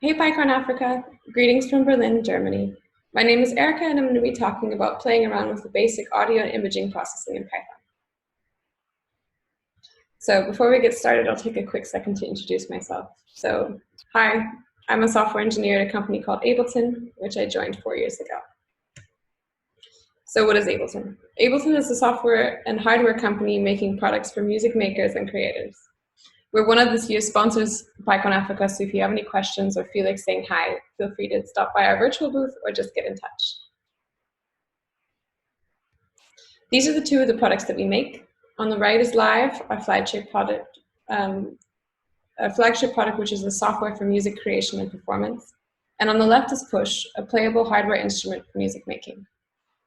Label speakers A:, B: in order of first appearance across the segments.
A: Hey PyCon Africa, greetings from Berlin, Germany. My name is Erica and I'm going to be talking about playing around with the basic audio and imaging processing in Python. So before we get started, I'll take a quick second to introduce myself. So, hi, I'm a software engineer at a company called Abelson, which I joined 4 years ago. So what is Ableton? Ableton is a software and hardware company making products for music makers and creators. We're one of this year's sponsors for PyCon Africa, so if you have any questions or feel like saying hi, feel free to stop by our virtual booth or just get in touch. These are the two of the products that we make. On the right is Live, our flagship product, which is the software for music creation and performance. And on the left is Push, a playable hardware instrument for music making.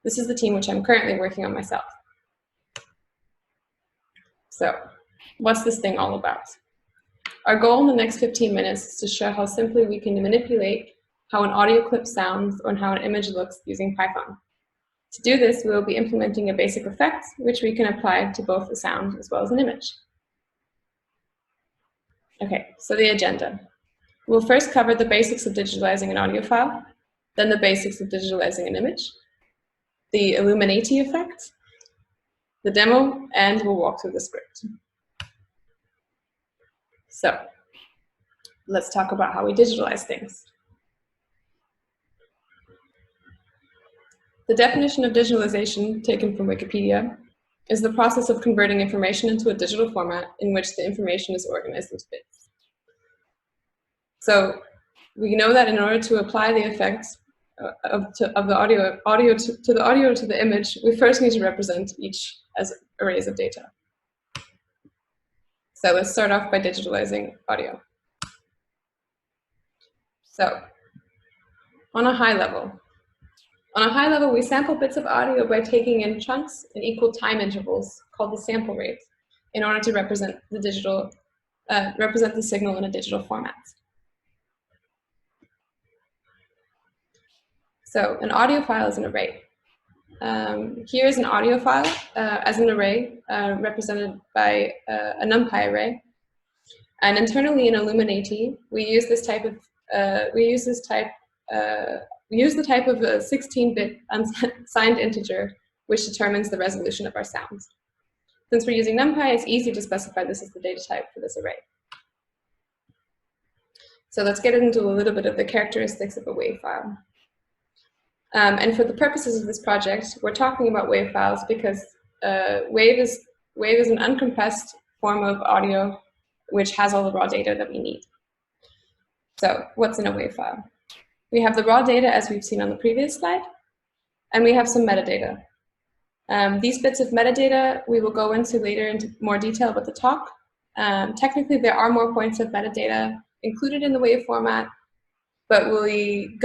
A: This is the team which I'm currently working on myself. So, what's this thing all about? Our goal in the next 15 minutes is to show how simply we can manipulate how an audio clip sounds or how an image looks using Python. To do this, we will be implementing a basic effect, which we can apply to both the sound as well as an image. Okay, so the agenda. We'll first cover the basics of digitalizing an audio file, then the basics of digitalizing an image, the Illuminati Effect, the demo, and we'll walk through the script. So, let's talk about how we digitalize things. The definition of digitalization, taken from Wikipedia, is the process of converting information into a digital format in which the information is organized into bits. So we know that in order to apply the effects of the audio to the image, we first need to represent each as arrays of data. So let's start off by digitalizing audio. So on a high level, we sample bits of audio by taking in chunks in equal time intervals called the sample rate in order to represent the signal in a digital format. So an audio file is an array. Here is an audio file as an array represented by a NumPy array. And internally in Illuminati, we use the type of a 16-bit unsigned integer, which determines the resolution of our sounds. Since we're using NumPy, it's easy to specify this as the data type for this array. So let's get into a little bit of the characteristics of a WAV file. And for the purposes of this project, we're talking about WAV files because WAV is an uncompressed form of audio which has all the raw data that we need. So what's in a WAV file? We have the raw data as we've seen on the previous slide, and we have some metadata. These bits of metadata we will go into later into more detail with the talk. Technically, there are more points of metadata included in the WAV format, but we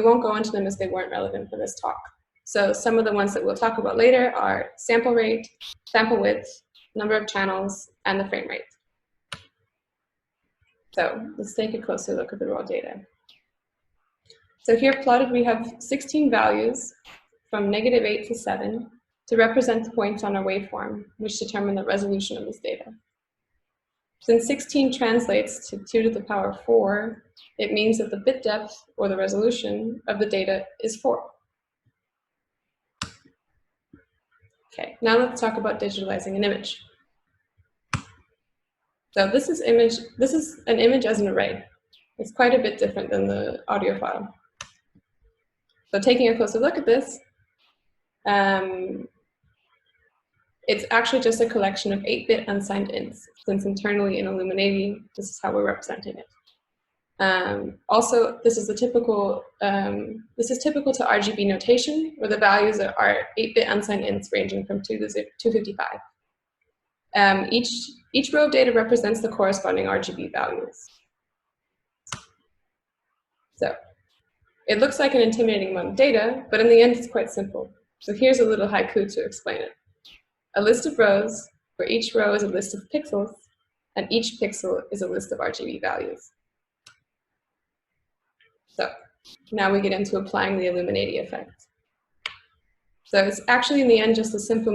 A: won't go into them as they weren't relevant for this talk. So some of the ones that we'll talk about later are sample rate, sample width, number of channels, and the frame rate. So let's take a closer look at the raw data. So here plotted, we have 16 values from -8 to 7 to represent the points on our waveform, which determine the resolution of this data. Since 16 translates to 2 to the power 4, it means that the bit depth, or the resolution, of the data is 4. Okay, now let's talk about digitalizing an image. So this is an image as an array. It's quite a bit different than the audio file. So taking a closer look at this, it's actually just a collection of 8-bit unsigned ints, since internally in Illuminati, this is how we're representing it. Also, this is typical to RGB notation, where the values are 8-bit unsigned ints ranging from 2 to 255. Each row of data represents the corresponding RGB values. So it looks like an intimidating amount of data, but in the end, it's quite simple. So here's a little haiku to explain it. A list of rows, where each row is a list of pixels, and each pixel is a list of RGB values. So now we get into applying the Illuminati effect. So it's actually in the end just a simple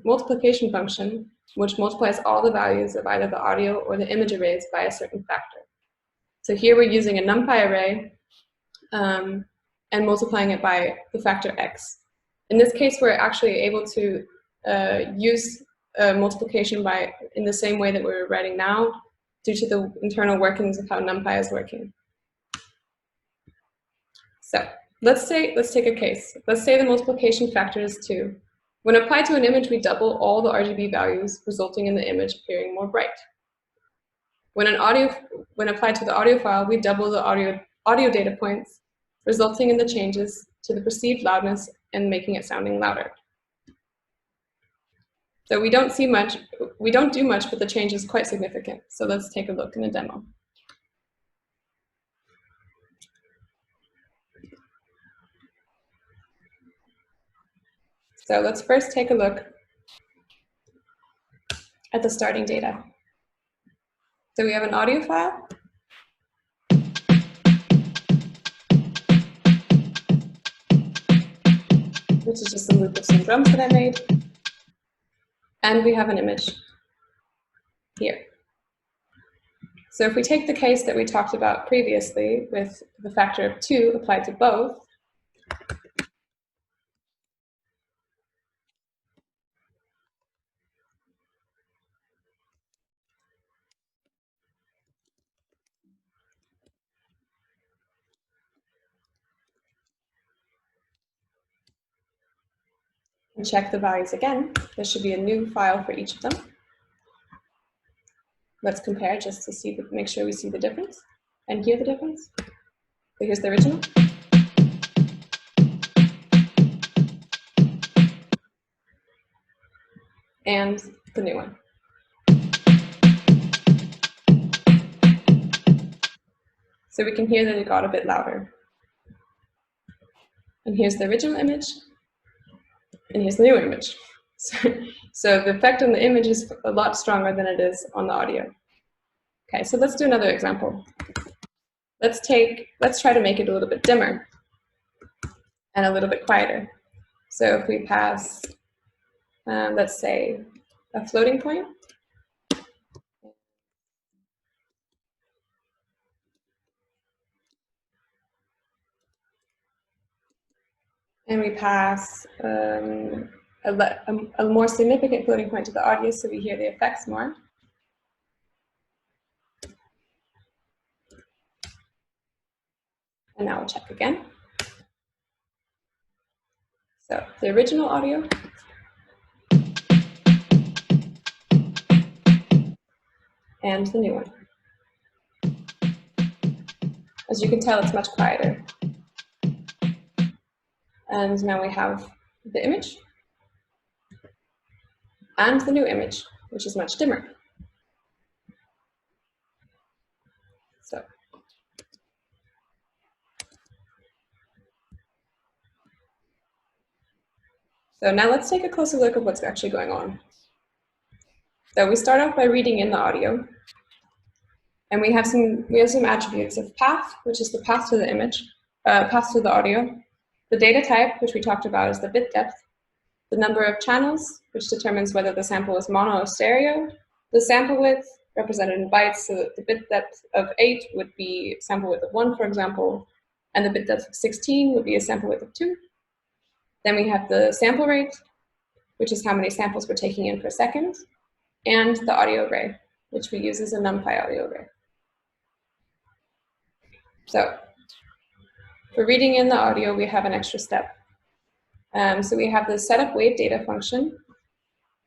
A: multiplication function which multiplies all the values of either the audio or the image arrays by a certain factor. So here we're using a NumPy array and multiplying it by the factor x. In this case, we're actually able to use multiplication by in the same way that we're writing now due to the internal workings of how NumPy is working. So let's take a case. Let's say the multiplication factor is 2. When applied to an image, we double all the RGB values, resulting in the image appearing more bright. When applied to the audio file, we double the audio data points, resulting in the changes to the perceived loudness and making it sounding louder. So we don't do much, but the change is quite significant. So let's take a look in a demo. So let's first take a look at the starting data. So we have an audio file. Which is just a loop of some drums that I made. And we have an image here. So if we take the case that we talked about previously with the factor of 2 applied to both, and check the values again, there should be a new file for each of them. Let's compare just to see, make sure we see the difference and hear the difference. So here's the original. And the new one. So we can hear that it got a bit louder. And here's the original image, and here's the new image. So the effect on the image is a lot stronger than it is on the audio. Okay, so let's do another example. Let's try to make it a little bit dimmer and a little bit quieter. So if we pass, let's say, a floating point. And we pass a more significant floating point to the audio so we hear the effects more. And now we'll check again. So the original audio. And the new one. As you can tell, it's much quieter. And now we have the image and the new image, which is much dimmer. So now let's take a closer look at what's actually going on. So we start off by reading in the audio. And we have some attributes of path, which is the path to the image, path to the audio. The data type, which we talked about, is the bit depth. The number of channels, which determines whether the sample is mono or stereo. The sample width, represented in bytes, so that the bit depth of 8 would be sample width of 1, for example, and the bit depth of 16 would be a sample width of 2. Then we have the sample rate, which is how many samples we're taking in per second, and the audio array, which we use as a NumPy audio array. So for reading in the audio, we have an extra step. So we have the setup wave data function,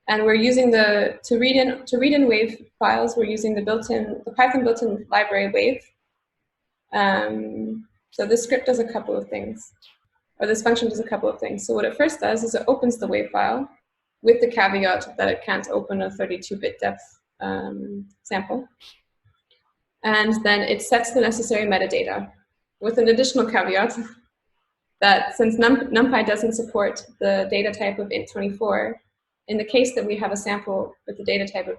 A: and we're using to read in wave files, we're using the Python built-in library wave. So this script does a couple of things, or this function does a couple of things. So what it first does is it opens the wave file with the caveat that it can't open a 32-bit depth sample. And then it sets the necessary metadata with an additional caveat that since NumPy doesn't support the data type of int24, in the case that we have a sample with the data type of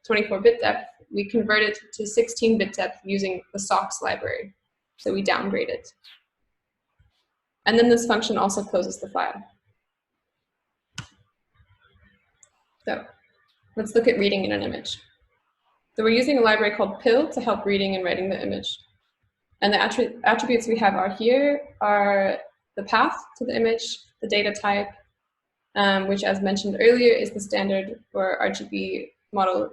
A: 24-bit depth, we convert it to 16-bit depth using the SOX library. So we downgrade it. And then this function also closes the file. So let's look at reading in an image. So we're using a library called PIL to help reading and writing the image. And the attributes we have are the path to the image, the data type, which, as mentioned earlier, is the standard for RGB model,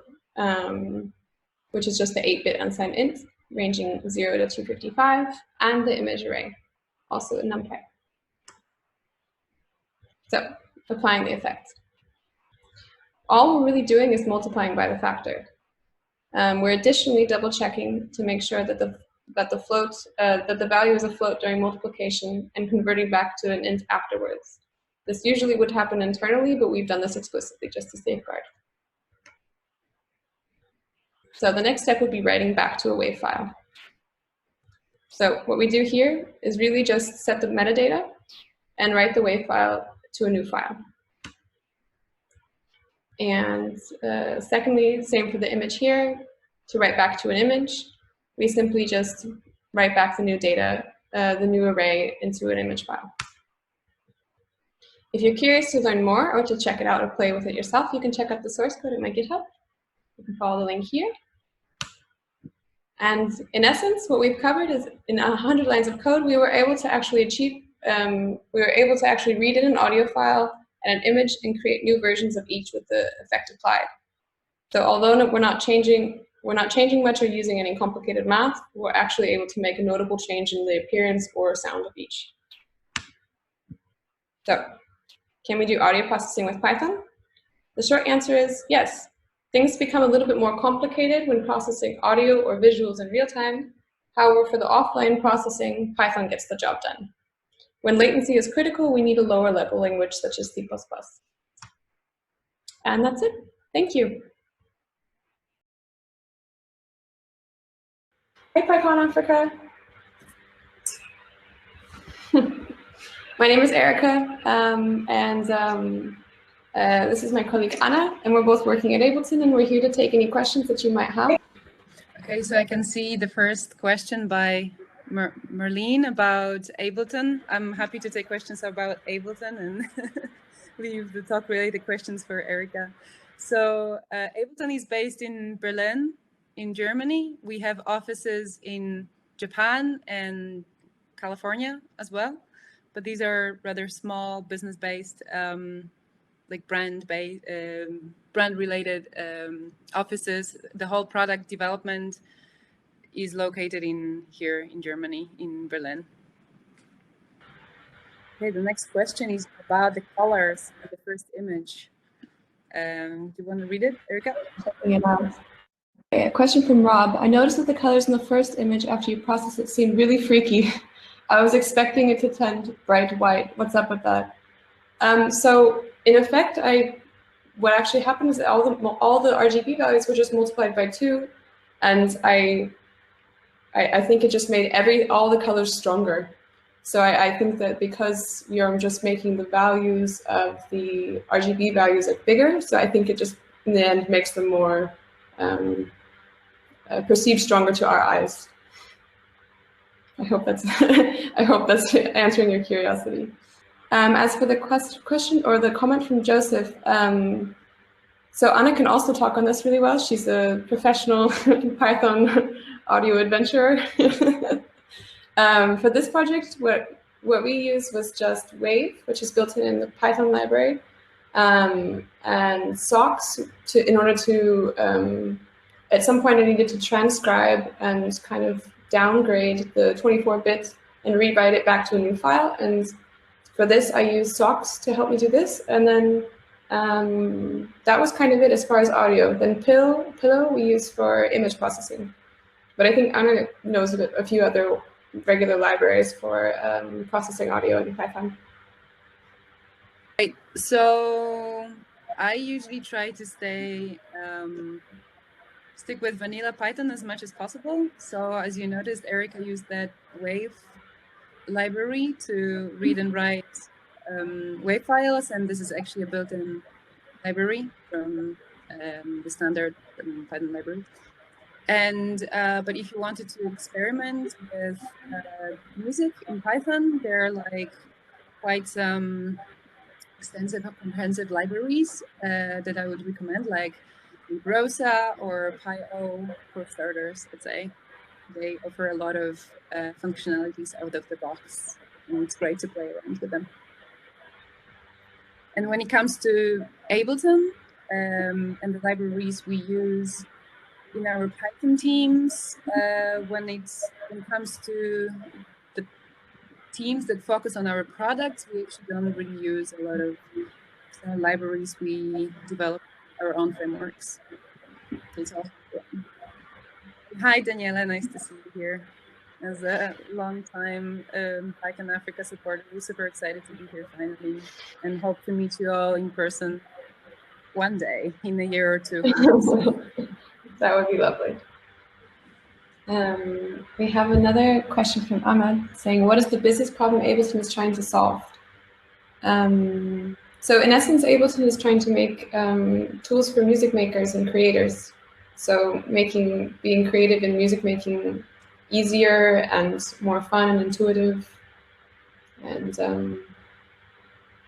A: which is just the 8-bit unsigned int, ranging 0 to 255, and the image array, also in NumPy. So, applying the effect. All we're really doing is multiplying by the factor. We're additionally double checking to make sure that the value is a float during multiplication and converting back to an int afterwards. This usually would happen internally, but we've done this explicitly just to safeguard. So the next step would be writing back to a WAV file. So what we do here is really just set the metadata and write the WAV file to a new file. And secondly, same for the image here. To write back to an image, we simply just write back the new data, the new array, into an image file. If you're curious to learn more or to check it out or play with it yourself, you can check out the source code at my GitHub. You can follow the link here. And in essence, what we've covered is in 100 lines of code, we were able to actually achieve, read in an audio file and an image and create new versions of each with the effect applied. So although we're not changing much or using any complicated math, we're actually able to make a notable change in the appearance or sound of each. So, can we do audio processing with Python? The short answer is yes. Things become a little bit more complicated when processing audio or visuals in real time. However, for the offline processing, Python gets the job done. When latency is critical, we need a lower level language such as C++. And that's it. Thank you. Hey, PyCon Africa. My name is Erica, this is my colleague Anna, and we're both working at Ableton, and we're here to take any questions that you might have.
B: Okay, so I can see the first question by Merlene about Ableton. I'm happy to take questions about Ableton and leave the talk-related questions for Erica. So Ableton is based in Berlin, in Germany. We have offices in Japan and California as well, but these are rather small business-based, like brand-related offices. The whole product development is located here in Germany, in Berlin. Okay, the next question is about the colors of the first image. Do you want to read it, Erica?
A: Checking it out. Okay, a question from Rob. I noticed that the colors in the first image after you process it seemed really freaky. I was expecting it to turn bright white. What's up with that? So in effect, what actually happened is that all the RGB values were just multiplied by 2, and I think it just made all the colors stronger. So I think that because you're just making the values of the RGB values bigger, so I think it just in the end makes them more perceived stronger to our eyes. I hope that's answering your curiosity. As for the question or the comment from Joseph, so Anna can also talk on this really well. She's a professional Python audio adventurer. For this project, what we used was just Wav, which is built in the Python library, and socks in order to, at some point I needed to transcribe and kind of downgrade the 24-bit and rewrite it back to a new file. And for this, I used socks to help me do this. And then that was kind of it as far as audio. Then Pillow we use for image processing. But I think Anna knows a few other regular libraries for processing audio in Python.
B: Right. So I usually try to stick with vanilla Python as much as possible. So as you noticed, Erica used that Wav library to read and write WAV files, and this is actually a built-in library from the standard Python library. And but if you wanted to experiment with music in Python, there are like quite some extensive comprehensive libraries that I would recommend, like Rosa or PyO for starters, I'd say. They offer a lot of functionalities out of the box, and it's great to play around with them. And when it comes to Ableton and the libraries we use in our Python teams, when it comes to the teams that focus on our products, we actually don't really use a lot of libraries. We develop our own frameworks. It's all. Hi, Daniela. Nice to see you here. As a long-time PyCon Africa supporter, we're super excited to be here finally, and hope to meet you all in person one day in a year or two.
A: That would be lovely. We have another question from Ahmad saying, what is the business problem Ableton is trying to solve? So in essence, Ableton is trying to make tools for music makers and creators. So being creative in music making easier and more fun and intuitive. And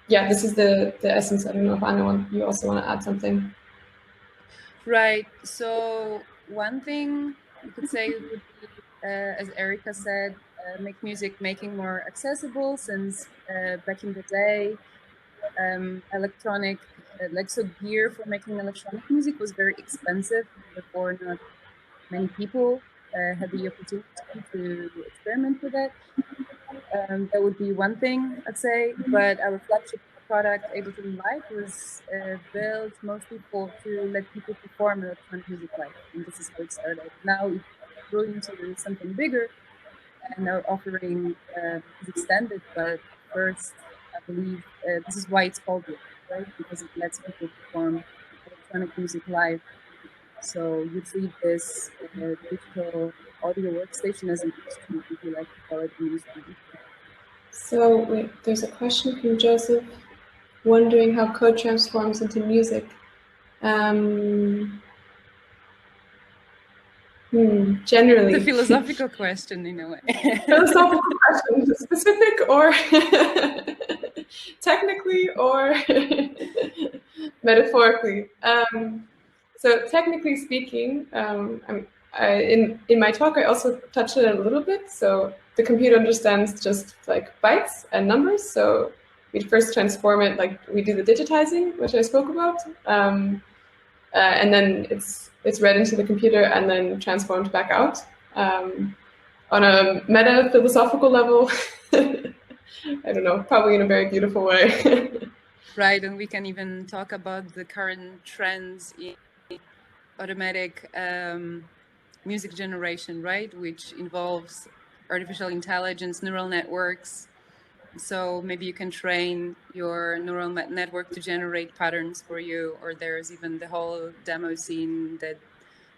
A: yeah, this is the essence. I don't know if Anna, you also want to add something.
B: Right. So one thing you could say would be, as Erica said, make music making more accessible, since back in the day, electronic, gear for making electronic music was very expensive. Therefore, not many people had the opportunity to experiment with it. That would be one thing I'd say. But our flagship product, Ableton Live, was built mostly to let people perform electronic music live, and this is how it started. Now it grew into something bigger, and are offering extended. But first, I believe this is why it's called Live, right? Because it lets people perform electronic music live. So you treat this digital audio workstation as an instrument, if you like to call it an instrument.
A: So wait, there's a question from Joseph, wondering how code transforms into music. Generally.
B: It's a philosophical question in a way.
A: Philosophical question, specific or technically or metaphorically. So technically speaking, in my talk, I also touched on it a little bit. So the computer understands just like bytes and numbers. So we first transform it, like we do the digitizing, which I spoke about. And then it's read into the computer and then transformed back out. On a meta-philosophical level, I don't know, probably in a very beautiful way.
B: Right, and we can even talk about the current trends in automatic music generation, right, which involves artificial intelligence, neural networks. So maybe you can train your neural network to generate patterns for you, or there's even the whole demo scene that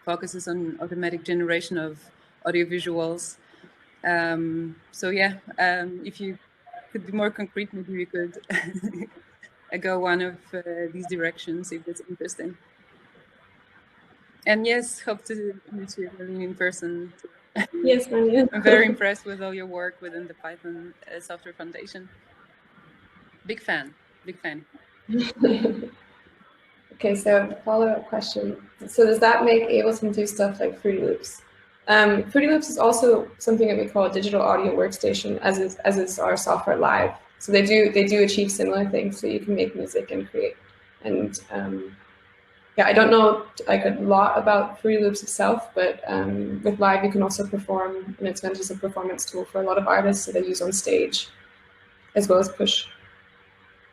B: focuses on automatic generation of audiovisuals. So yeah, if you could be more concrete, maybe we could go one of these directions if that's interesting. And yes, hope to meet you in person too.
A: Yes, Maria.
B: I'm very impressed with all your work within the Python Software Foundation. Big fan, big fan.
A: Okay, so follow-up question. So does that make Ableton do stuff like Fruity Loops? Fruity Loops is also something that we call a digital audio workstation, as is our software Live. So they do achieve similar things. So you can make music and create. And yeah, I don't know like a lot about Fruity Loops itself, but with Live you can also perform, and it's meant as a performance tool for a lot of artists that they use on stage, as well as push.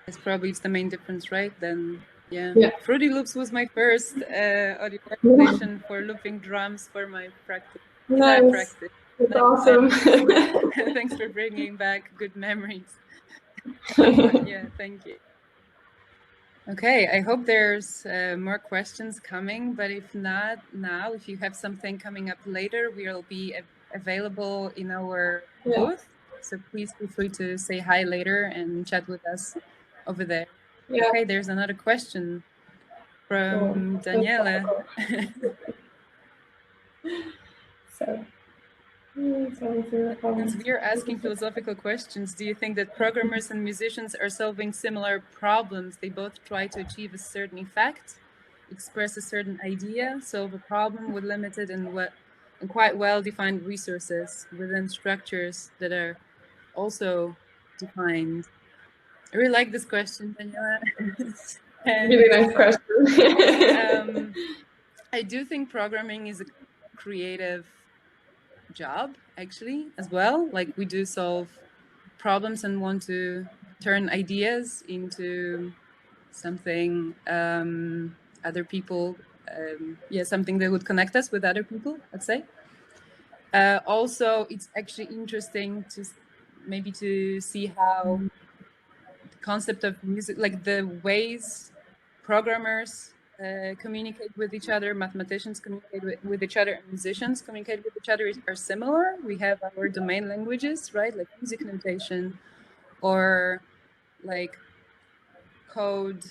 B: It's probably the main difference, right? Then yeah.
A: Fruity
B: Loops was my first audio workstation for looping drums for my practice.
A: Nice.
B: Practice.
A: That's awesome.
B: Thanks for bringing back good memories. Yeah, thank you. Okay, I hope there's more questions coming, but if not now, if you have something coming up later, we'll be available in our booth. So please feel free to say hi later and chat with us over there. Yeah. Okay, there's another question from Daniela. Since we are asking philosophical questions, do you think that programmers and musicians are solving similar problems? They both try to achieve a certain effect. express a certain idea, solve a problem with limited and quite well-defined resources within structures that are also defined. I really like this question, Daniela.
A: Really nice question.
B: I do think programming is a creative job, actually, as well. Like, we do solve problems and want to turn ideas into something other people, something that would connect us with other people, let's say. Also, it's actually interesting to maybe to see how the concept of music, like the ways programmers communicate with each other, mathematicians communicate with each other, and musicians communicate with each other are similar. We have our domain languages, right? Like music notation, or like code,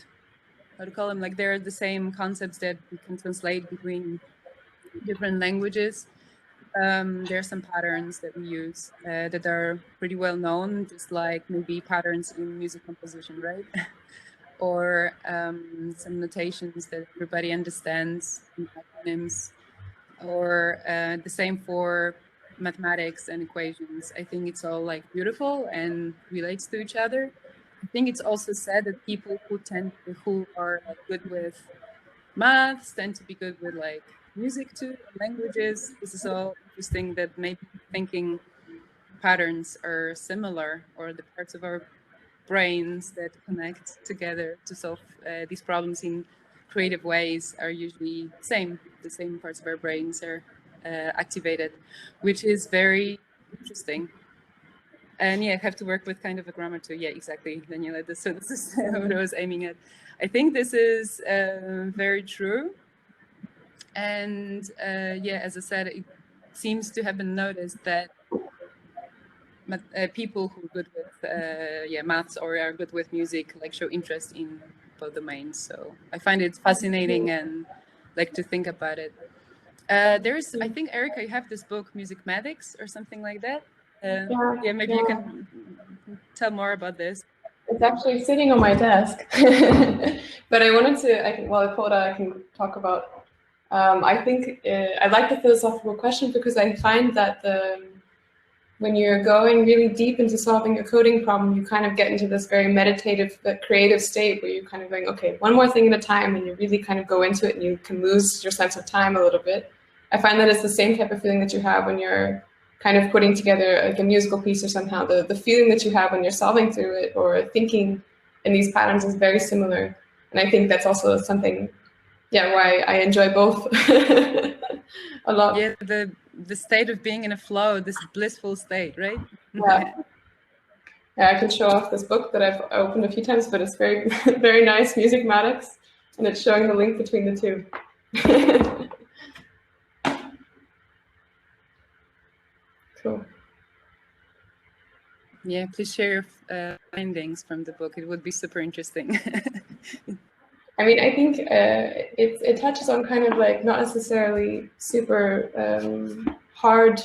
B: how to call them? Like, they're the same concepts that we can translate between different languages. There are some patterns that we use that are pretty well known, just like maybe patterns in music composition, right? Or some notations that everybody understands, acronyms, or the same for mathematics and equations. I think it's all like beautiful and relates to each other. I think it's also said that people who are like good with maths tend to be good with like music too, languages. This is all interesting, that maybe thinking patterns are similar, or the parts of our brains that connect together to solve these problems in creative ways are usually the same. The same parts of our brains are activated, which is very interesting. And yeah, I have to work with kind of a grammar too. Yeah, exactly, Daniela. So this is what I was aiming at. I think this is very true. And yeah, as I said, it seems to have been noticed that people who are good with maths or are good with music like show interest in both domains. So I find it fascinating and like to think about it. There's, I think, Erica, you have this book, Musicmatics or something like that. Yeah, maybe you can tell more about this.
A: It's actually sitting on my desk, but I wanted to, I thought I can talk about, I think I like the philosophical question because I find that when you're going really deep into solving a coding problem, you kind of get into this very meditative, creative state where you're kind of going, okay, one more thing at a time, and you really kind of go into it and you can lose your sense of time a little bit. I find that it's the same type of feeling that you have when you're kind of putting together like a musical piece or somehow. The feeling that you have when you're solving through it or thinking in these patterns is very similar. And I think that's also something, why I enjoy both a lot.
B: Yeah, the state of being in a flow, this blissful state, right?
A: Yeah. I can show off this book that I've opened a few times, but it's very, very nice, Musicmatics, and it's showing the link between the two. Cool.
B: Yeah, please share your findings from the book. It would be super interesting.
A: I mean, I think it touches on kind of like not necessarily super hard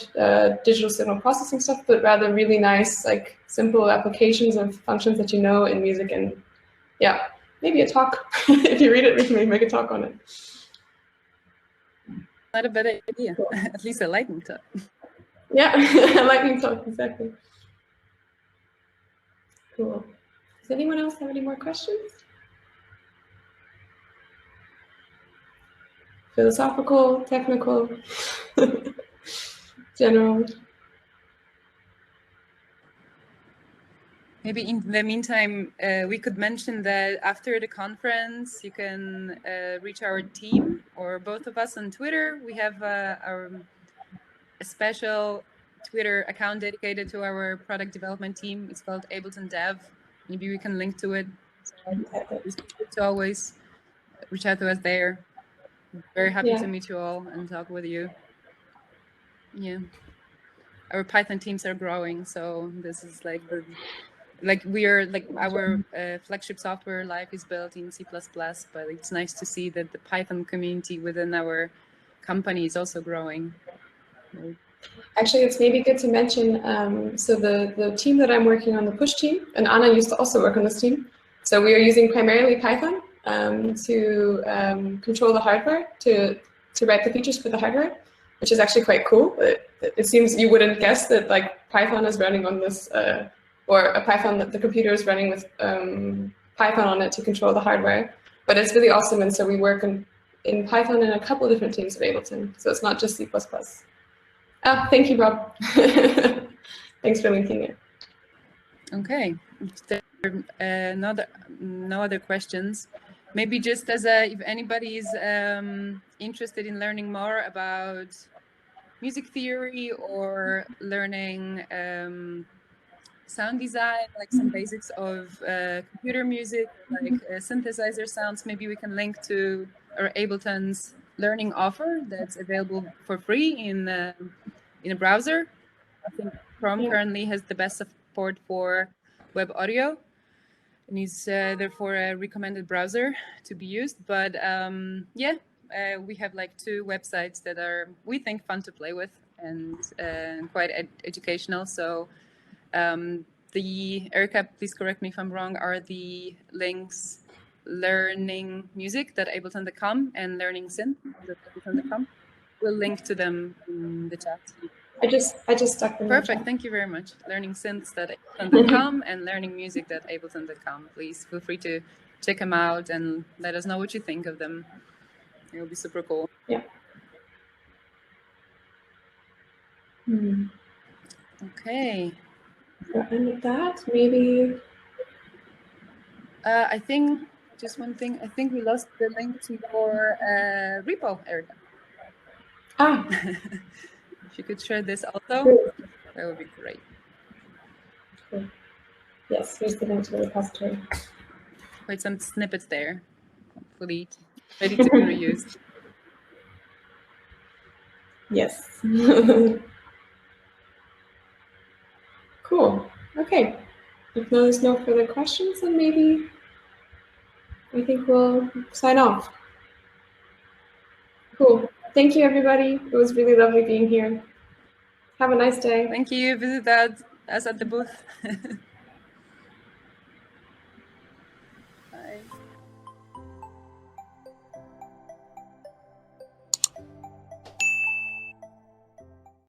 A: digital signal processing stuff, but rather really nice, like simple applications of functions that you know in music. And yeah, maybe a talk. If you read it, we can maybe make a talk on it.
B: Not a bad idea. Cool. At least a lightning talk.
A: Yeah, a lightning talk, exactly. Cool. Does anyone else have any more questions? Philosophical, technical, general.
B: Maybe in the meantime, we could mention that after the conference, you can reach our team or both of us on Twitter. We have a special Twitter account dedicated to our product development team. It's called Ableton Dev. Maybe we can link to it. So always reach out to us there. Very happy to meet you all and talk with you. Yeah, our Python teams are growing, so this is like we are like our flagship software life is built in C++, but it's nice to see that the Python community within our company is also growing.
A: Actually, it's maybe good to mention, so the team that I'm working on, the push team, and Anna used to also work on this team. So we are using primarily Python, to control the hardware, to write the features for the hardware, which is actually quite cool. It seems you wouldn't guess that like Python is running on this, or a Python that the computer is running with Python on it to control the hardware. But it's really awesome, and so we work in Python in a couple of different teams of Ableton, so it's not just C++. Ah, thank you, Rob. Thanks for linking it.
B: Okay, if there are no other questions, maybe just as if anybody is interested in learning more about music theory or learning sound design, like some basics of computer music, like synthesizer sounds, maybe we can link to our Ableton's learning offer that's available for free in a browser. I think Chrome currently has the best support for web audio, and is therefore a recommended browser to be used. But yeah, we have like 2 websites that are, we think, fun to play with and quite educational. So the Erica, please correct me if I'm wrong, are the links learningmusic.ableton.com and learningsynth.ableton.com. We'll link to them in the chat.
A: I just stuck them.
B: Perfect. Thank you very much. Learningsynths.ableton.com and learningmusic.ableton.com. Please feel free to check them out and let us know what you think of them. It will be super cool.
A: Yeah.
B: Okay.
A: And with that, maybe.
B: I think just one thing. I think we lost the link to your repo, Erica.
A: Ah.
B: If you could share this also, that would be great.
A: Cool. Yes, here's the link to the repository.
B: Quite some snippets there, hopefully ready to be reused.
A: Yes. Cool. Okay. If there's no further questions, then maybe I think we'll sign off. Cool. Thank you, everybody. It was really lovely being here. Have a nice day.
B: Thank you. Visit us at the booth. Bye.